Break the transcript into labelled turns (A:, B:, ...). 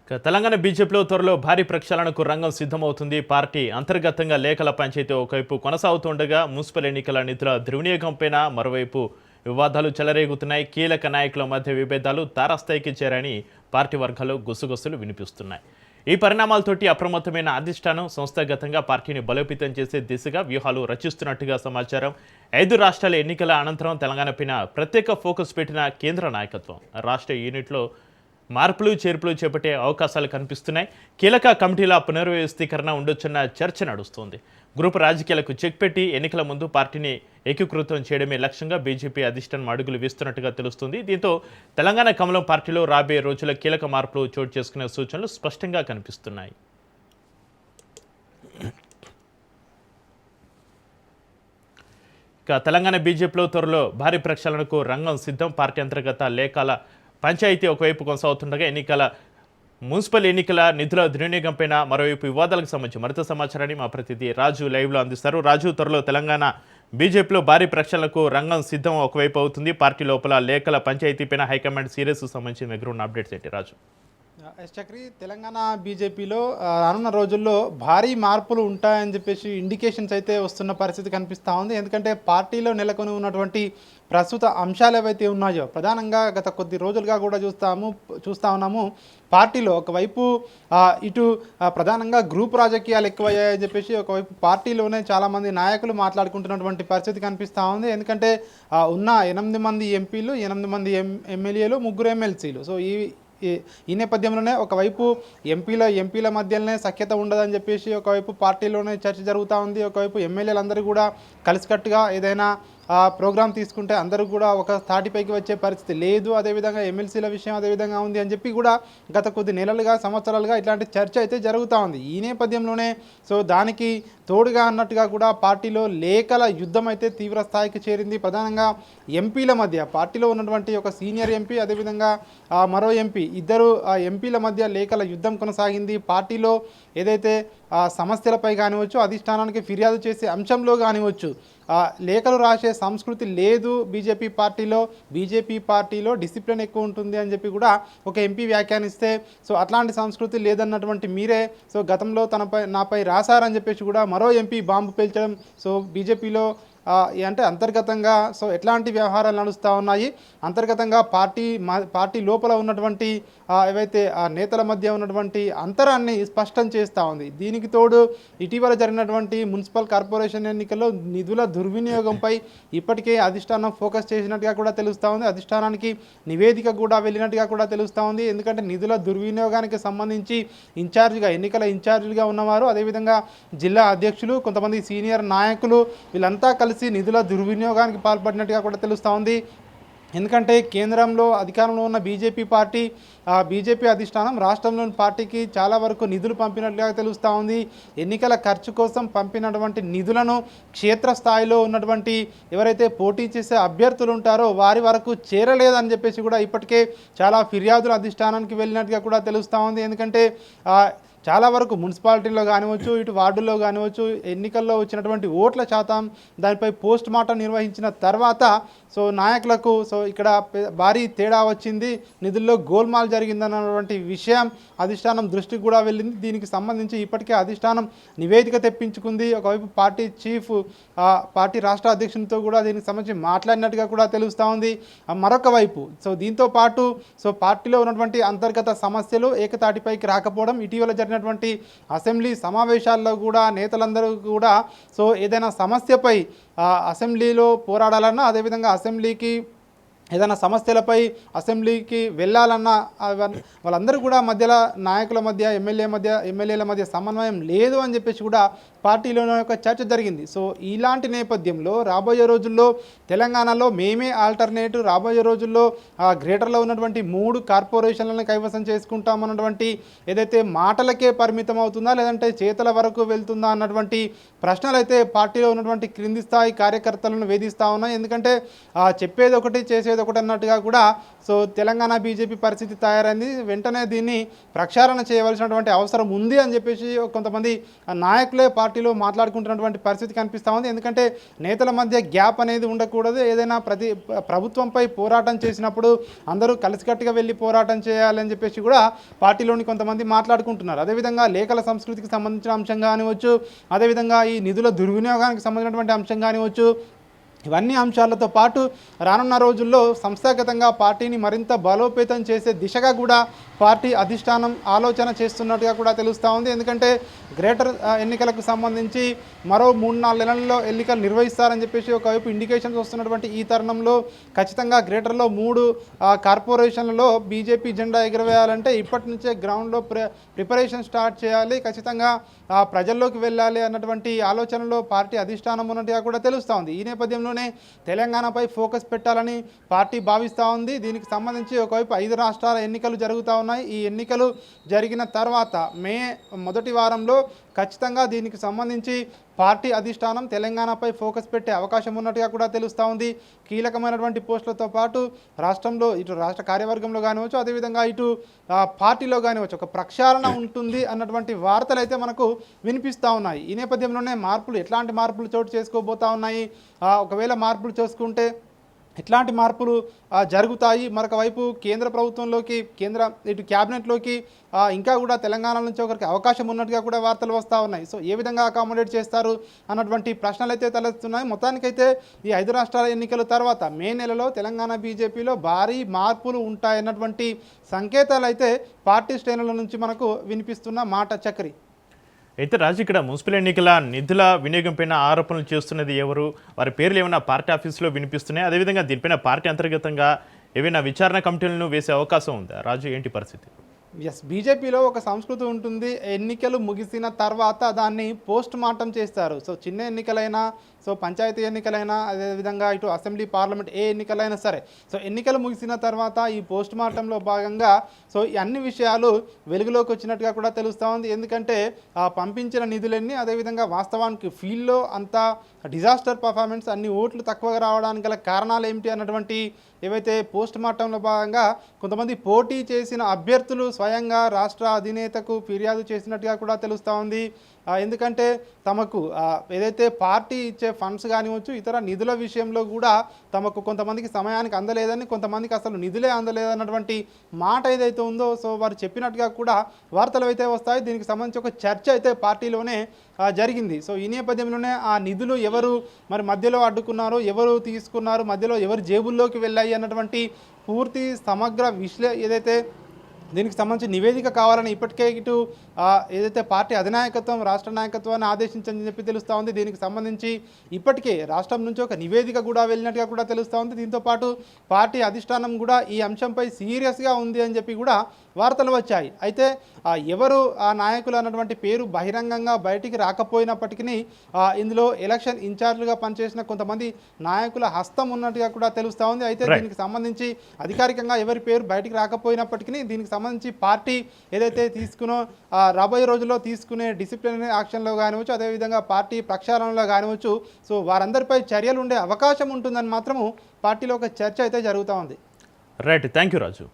A: తెలంగాణ బీజేపీలో త్వరలో భారీ ప్రక్షాళనకు రంగం సిద్ధమవుతుంది. పార్టీ అంతర్గతంగా లేఖల పంచాయతీ ఒకవైపు కొనసాగుతుండగా మున్సిపల్ ఎన్నికల నిధుల దుర్వినియోగంపైన మరోవైపు వివాదాలు చెలరేగుతున్నాయి. కీలక నాయకుల మధ్య విభేదాలు తారాస్థాయికి చేరని పార్టీ వర్గాల్లో గుసగుసలు వినిపిస్తున్నాయి. ఈ పరిణామాలతోటి అప్రమత్తమైన అధిష్టానం సంస్థాగతంగా పార్టీని బలోపేతం చేసే దిశగా వ్యూహాలు రచిస్తున్నట్టుగా సమాచారం. 5 రాష్ట్రాల ఎన్నికల అనంతరం తెలంగాణపైన ప్రత్యేక ఫోకస్ పెట్టిన కేంద్ర నాయకత్వం రాష్ట్ర యూనిట్లో మార్పులు చేర్పులు చేపట్టే అవకాశాలు కనిపిస్తున్నాయి. కీలక కమిటీల పునర్వ్యవస్థీకరణ ఉండొచ్చన్న చర్చ నడుస్తోంది. గ్రూప్ రాజకీయాలకు చెక్ పెట్టి ఎన్నికల ముందు పార్టీని ఏకీకృతం చేయడమే లక్ష్యంగా బీజేపీ అధిష్టానం అడుగులు వేస్తున్నట్టుగా తెలుస్తుంది. దీంతో తెలంగాణ కమలం పార్టీలో రాబోయే రోజుల కీలక మార్పులు చోటు చేసుకునే సూచనలు స్పష్టంగా కనిపిస్తున్నాయి. ఇక తెలంగాణ బీజేపీలో త్వరలో భారీ ప్రక్షాళనకు రంగం సిద్ధం. పార్టీ అంతర్గత లేఖల పంచాయతీ ఒకవైపు కొనసాగుతుండగా మున్సిపల్ ఎన్నికల నిధుల దుర్వినియోగంపైన మరోవైపు వివాదాలకు సంబంధించి మరింత సమాచారాన్ని మా ప్రతినిధి రాజు లైవ్లో అందిస్తారు. రాజు, త్వరలో తెలంగాణ బీజేపీలో భారీ ప్రక్షాళనకు రంగం సిద్ధం ఒకవైపు అవుతుంది. పార్టీ లోపల లేఖల పంచాయతీపైన హైకమాండ్ సీరియస్ సంబంధించి దగ్గర ఉన్న అప్డేట్స్ ఏంటి రాజు?
B: చక్రి, తెలంగాణ బీజేపీలో రానున్న రోజుల్లో భారీ మార్పులు ఉంటాయని చెప్పేసి ఇండికేషన్స్ అయితే వస్తున్న పరిస్థితి కనిపిస్తూ ఉంది. ఎందుకంటే పార్టీలో నెలకొని ఉన్నటువంటి ప్రస్తుత అంశాలు ఏవైతే ఉన్నాయో ప్రధానంగా గత కొద్ది రోజులుగా కూడా చూస్తూ ఉన్నాము. పార్టీలో ఒకవైపు ఇటు ప్రధానంగా గ్రూప్ రాజకీయాలు ఎక్కువయ్యాయని చెప్పేసి ఒకవైపు పార్టీలోనే చాలామంది నాయకులు మాట్లాడుకుంటున్నటువంటి పరిస్థితి కనిపిస్తూ ఉంది. ఎందుకంటే ఉన్న 8 మంది ఎంపీలు, 8 మంది ఎమ్మెల్యేలు, 3 ఎమ్మెల్సీలు. సో ఈ నేపథ్యంలోనే ఒకవైపు ఎంపీల మధ్యలోనే సఖ్యత ఉండదని చెప్పేసి ఒకవైపు పార్టీలోనే చర్చ జరుగుతూ ఉంది. ఒకవైపు ఎమ్మెల్యేలందరూ కూడా కలిసికట్టుగా ఏదైనా ప్రోగ్రాం తీసుకుంటే అందరూ కూడా ఒక తాటిపైకి వచ్చే పరిస్థితి లేదు. అదేవిధంగా ఎమ్మెల్సీల విషయం అదేవిధంగా ఉంది అని చెప్పి కూడా గత కొద్ది నెలలుగా, సంవత్సరాలుగా ఇట్లాంటి చర్చ అయితే జరుగుతూ ఉంది. ఈ నేపథ్యంలోనే దానికి తోడుగా అన్నట్టుగా కూడా పార్టీలో లేఖల యుద్ధం అయితే తీవ్ర స్థాయికి చేరింది. ప్రధానంగా ఎంపీల మధ్య, పార్టీలో ఉన్నటువంటి ఒక సీనియర్ ఎంపీ అదేవిధంగా మరో ఎంపీ, ఇద్దరు ఎంపీల మధ్య లేఖల యుద్ధం కొనసాగింది. పార్టీలో ఏదైతే సమస్యలపై కానివచ్చు, అధిష్టానానికి ఫిర్యాదు చేసే అంశంలో కానివచ్చు లేఖలు రాసే సంస్కృతి లేదు బీజేపీ పార్టీలో డిసిప్లిన్ ఎక్కువ ఉంటుంది అని చెప్పి కూడా ఒక ఎంపీ వ్యాఖ్యానిస్తే, అట్లాంటి సంస్కృతి లేదన్నటువంటి మీరే గతంలో నాపై రాశారని చెప్పేసి కూడా మరో ఎంపీ బాంబు పేల్చడం బీజేపీలో అంటే అంతర్గతంగా ఎట్లాంటి వ్యవహారాలు నడుస్తూ ఉన్నాయి, అంతర్గతంగా పార్టీ లోపల ఉన్నటువంటి ఏవైతే నేతల మధ్య ఉన్నటువంటి అంతరాన్ని స్పష్టం చేస్తూ ఉంది. దీనికి తోడు ఇటీవల జరిగినటువంటి మున్సిపల్ కార్పొరేషన్ ఎన్నికల్లో నిధుల దుర్వినియోగంపై ఇప్పటికే అధిష్టానం ఫోకస్ చేసినట్టుగా కూడా తెలుస్తూ ఉంది. అధిష్టానానికి నివేదిక కూడా వెళ్ళినట్టుగా కూడా తెలుస్తూ ఉంది. ఎందుకంటే నిధుల దుర్వినియోగానికి సంబంధించి ఎన్నికల ఇన్ఛార్జీలుగా ఉన్నవారు, అదేవిధంగా జిల్లా అధ్యక్షులు, కొంతమంది సీనియర్ నాయకులు వీళ్ళంతా కలిసి నిధుల దుర్వినియోగానికి పాల్పడినట్టుగా కూడా తెలుస్తూ ఉంది. ఎందుకంటే కేంద్రంలో అధికారంలో ఉన్న బీజేపీ అధిష్టానం రాష్ట్రంలోని పార్టీకి చాలా వరకు నిధులు పంపినట్లుగా తెలుస్తూ ఉంది. ఎన్నికల ఖర్చు కోసం పంపినటువంటి నిధులను క్షేత్రస్థాయిలో ఉన్నటువంటి ఎవరైతే పోటీ చేసే అభ్యర్థులు ఉంటారో వారి వరకు చేరలేదని చెప్పేసి కూడా ఇప్పటికే చాలా ఫిర్యాదులు అధిష్టానానికి వెళ్ళినట్టుగా కూడా తెలుస్తూ ఉంది. ఎందుకంటే చాలా వరకు మున్సిపాలిటీలో కానివచ్చు, ఇటు వార్డుల్లో కానివచ్చు ఎన్నికల్లో వచ్చినటువంటి ఓట్ల శాతం దానిపై పోస్ట్ మార్టం నిర్వహించిన తర్వాత నాయకులకు ఇక్కడ భారీ తేడా వచ్చింది, నిధుల్లో గోల్మాల్ జరిగిందన్నటువంటి విషయం అధిష్టానం దృష్టికి కూడా వెళ్ళింది. దీనికి సంబంధించి ఇప్పటికే అధిష్టానం నివేదిక తెప్పించుకుంది. ఒకవైపు పార్టీ రాష్ట్ర అధ్యక్షునితో కూడా దీనికి సంబంధించి మాట్లాడినట్టుగా కూడా తెలుస్తూ ఉంది. మరొక వైపు దీంతో పాటు పార్టీలో ఉన్నటువంటి అంతర్గత సమస్యలు ఏకతాటిపైకి రాకపోవడం, ఇటీవల జరిగినటువంటి అసెంబ్లీ సమావేశాల్లో కూడా నేతలందరూ కూడా ఏదైనా సమస్యపై అసెంబ్లీలో పోరాడాలన్నా, అదేవిధంగా ఏదైనా సమస్యలపై అసెంబ్లీకి వెళ్ళాలన్నా వాళ్ళందరూ కూడా నాయకుల మధ్య ఎమ్మెల్యేల మధ్య సమన్వయం లేదు అని చెప్పేసి కూడా పార్టీలోనే ఒక చర్చ జరిగింది. ఇలాంటి నేపథ్యంలో రాబోయే రోజుల్లో తెలంగాణలో మేమే ఆల్టర్నేటివ్, రాబోయే రోజుల్లో గ్రేటర్లో ఉన్నటువంటి 3 కార్పొరేషన్లను కైవసం చేసుకుంటామన్నటువంటి ఏదైతే మాటలకే పరిమితం అవుతుందా లేదంటే చేతల వరకు వెళ్తుందా అన్నటువంటి ప్రశ్నలు అయితే పార్టీలో ఉన్నటువంటి క్రింది స్థాయి కార్యకర్తలను వేధిస్తూ ఉన్నాయి. ఎందుకంటే చెప్పేది ఒకటి చేసేది చెప్పేది ఒకటి అన్నట్టుగా కూడా సో తెలంగాణ బీజేపీ పరిస్థితి తయారైంది. వెంటనే దీన్ని ప్రక్షాళన చేయవలసినటువంటి అవసరం ఉంది అని చెప్పేసి కొంతమంది నాయకులే పార్టీలో మాట్లాడుకుంటున్నటువంటి పరిస్థితి కనిపిస్తూ ఉంది. ఎందుకంటే నేతల మధ్య గ్యాప్ అనేది ఉండకూడదు. ఏదైనా ప్రభుత్వంపై పోరాటం చేసినప్పుడు అందరూ కలిసికట్టుగా వెళ్ళి పోరాటం చేయాలని చెప్పేసి కూడా పార్టీలోని కొంతమంది మాట్లాడుకుంటున్నారు. అదేవిధంగా లేఖల సంస్కృతికి సంబంధించిన అంశం కానివచ్చు, అదేవిధంగా ఈ నిధుల దుర్వినియోగానికి సంబంధించినటువంటి అంశం కానివచ్చు, ఇవన్నీ అంశాలతో పాటు రానున్న రోజుల్లో సంస్థాగతంగా పార్టీని మరింత బలోపేతం చేసే దిశగా కూడా పార్టీ అధిష్టానం ఆలోచన చేస్తున్నట్టుగా కూడా తెలుస్తూ ఉంది. ఎందుకంటే గ్రేటర్ ఎన్నికలకు సంబంధించి మరో 3-4 నెలల్లో ఎన్నికలు నిర్వహిస్తారని చెప్పేసి ఒకవైపు ఇండికేషన్స్ వస్తున్నటువంటి ఈ తరుణంలో ఖచ్చితంగా గ్రేటర్లో 3 కార్పొరేషన్లలో బీజేపీ జెండా ఎగురవేయాలంటే ఇప్పటి నుంచే గ్రౌండ్లో ప్రిపరేషన్ స్టార్ట్ చేయాలి, ఖచ్చితంగా ప్రజల్లోకి వెళ్ళాలి అన్నటువంటి ఆలోచనలో పార్టీ అధిష్టానం ఉన్నట్టుగా కూడా తెలుస్తూ ఉంది. ఈ నేపథ్యంలోనే తెలంగాణపై ఫోకస్ పెట్టాలని పార్టీ భావిస్తూ ఉంది. దీనికి సంబంధించి ఒకవైపు 5 రాష్ట్రాల ఎన్నికలు జరుగుతూ ఉన్నాయి. ఈ ఎన్నికలు జరిగిన తర్వాత మే మొదటి వారంలో ఖచ్చితంగా దీనికి సంబంధించి పార్టీ అధిష్టానం తెలంగాణపై ఫోకస్ పెట్టే అవకాశం ఉన్నట్టుగా కూడా తెలుస్తూ ఉంది. కీలకమైనటువంటి పోస్టులతో పాటు రాష్ట్రంలో ఇటు రాష్ట్ర కార్యవర్గంలో కానివచ్చు, అదేవిధంగా ఇటు పార్టీలో కానివచ్చు ఒక ప్రక్షాళన ఉంటుంది అన్నటువంటి వార్తలు అయితే మనకు వినిపిస్తూ ఉన్నాయి. ఈ నేపథ్యంలోనే ఎట్లాంటి మార్పులు చోటు చేసుకోబోతూ ఉన్నాయి, ఒకవేళ మార్పులు చేసుకుంటే ఎట్లాంటి మార్పులు జరుగుతాయి, మరొక వైపు కేంద్ర ప్రభుత్వంలోకి ఇటు క్యాబినెట్లోకి ఇంకా కూడా తెలంగాణ నుంచి ఒకరికి అవకాశం ఉన్నట్టుగా కూడా వార్తలు వస్తూ ఉన్నాయి. సో ఏ విధంగా అకామిడేట్ చేస్తారు అన్నటువంటి ప్రశ్నలు అయితే తలెత్తున్నాయి. మొత్తానికైతే ఈ 5 రాష్ట్రాల ఎన్నికల తర్వాత మే నెలలో తెలంగాణ బీజేపీలో భారీ మార్పులు ఉంటాయన్నటువంటి సంకేతాలు అయితే పార్టీ శ్రేణుల నుంచి మనకు వినిపిస్తున్న మాట చక్రి.
A: అయితే రాజు, ఇక్కడ మున్సిపల్ ఎన్నికల నిధుల వినియోగంపైన ఆరోపణలు చేస్తున్నది ఎవరు, వారి పేర్లు ఏమైనా పార్టీ ఆఫీసులో వినిపిస్తున్నాయి, అదేవిధంగా దీనిపైన పార్టీ అంతర్గతంగా ఏవైనా విచారణ కమిటీలను వేసే అవకాశం ఉందా రాజు? ఏంటి పరిస్థితి?
B: బీజేపీలో ఒక సంస్కృతి ఉంటుంది. ఎన్నికలు ముగిసిన తర్వాత దాన్ని పోస్ట్ మార్టం చేస్తారు. సో చిన్న ఎన్నికలైనా, సో పంచాయతీ ఎన్నికలైనా, అదేవిధంగా ఇటు అసెంబ్లీ పార్లమెంట్ ఏ ఎన్నికలైనా సరే, సో ఎన్నికలు ముగిసిన తర్వాత ఈ పోస్ట్ మార్టంలో భాగంగా సో ఈ అన్ని విషయాలు వెలుగులోకి వచ్చినట్టుగా కూడా తెలుస్తూ ఉంది. ఎందుకంటే పంపించిన నిధులన్నీ, అదేవిధంగా వాస్తవానికి ఫీల్డ్లో అంత డిజాస్టర్ పర్ఫార్మెన్స్, అన్ని ఓట్లు తక్కువగా రావడానికి గల కారణాలు ఏమిటి అన్నటువంటి ఏవైతే పోస్ట్ మార్టంలో భాగంగా కొంతమంది పోటీ చేసిన అభ్యర్థులు స్వయంగా రాష్ట్ర అధినేతకు ఫిర్యాదు చేసినట్టుగా కూడా తెలుస్తూ ఉంది. ఎందుకంటే తమకు ఏదైతే పార్టీ ఇచ్చే ఫండ్స్ కానివచ్చు, ఇతర నిధుల విషయంలో కూడా తమకు కొంతమందికి సమయానికి అందలేదని, కొంతమందికి అసలు నిధులే అందలేదన్నటువంటి మాట ఏదైతే ఉందో, సో వారు చెప్పినట్టుగా కూడా వార్తలు అయితే వస్తాయి. దీనికి సంబంధించి ఒక చర్చ అయితే పార్టీలోనే జరిగింది. సో ఈ నేపథ్యంలోనే ఆ నిధులు ఎవరు మరి మధ్యలో అడ్డుకున్నారు, ఎవరు తీసుకున్నారు, మధ్యలో ఎవరు జేబుల్లోకి వెళ్ళాయి అన్నటువంటి పూర్తి సమగ్ర ఏదైతే దీనికి సంబంధించి నివేదిక కావాలని ఇప్పటికే ఇటు ఏదైతే పార్టీ అధినాయకత్వం రాష్ట్ర నాయకత్వాన్ని ఆదేశించని చెప్పి తెలుస్తూ ఉంది. దీనికి సంబంధించి ఇప్పటికే రాష్ట్రం నుంచి ఒక నివేదిక కూడా వెళ్ళినట్టుగా కూడా తెలుస్తూ ఉంది. దీంతోపాటు పార్టీ అధిష్టానం కూడా ఈ అంశంపై సీరియస్గా ఉంది అని చెప్పి కూడా వార్తలు వచ్చాయి. అయితే ఎవరు ఆ నాయకులు అన్నటువంటి పేరు బహిరంగంగా బయటికి రాకపోయినప్పటికీ ఇందులో ఎలక్షన్ ఇన్ఛార్జ్లుగా పనిచేసిన కొంతమంది నాయకుల హస్తం ఉన్నట్టుగా కూడా తెలుస్తూ ఉంది. అయితే దీనికి సంబంధించి అధికారికంగా ఎవరి పేరు బయటికి రాకపోయినప్పటికీ దీనికి సంబంధించి పార్టీ ఏదైతే రాబోయే రోజుల్లో తీసుకునే డిసిప్లినరీ యాక్షన్లో కానివచ్చు, అదేవిధంగా పార్టీ ప్రక్షాళనలో కానివచ్చు, సో వారందరిపై చర్యలు ఉండే అవకాశం ఉంటుందని మాత్రము పార్టీలో ఒక చర్చ అయితే జరుగుతూ ఉంది.
A: Right, thank you Raju.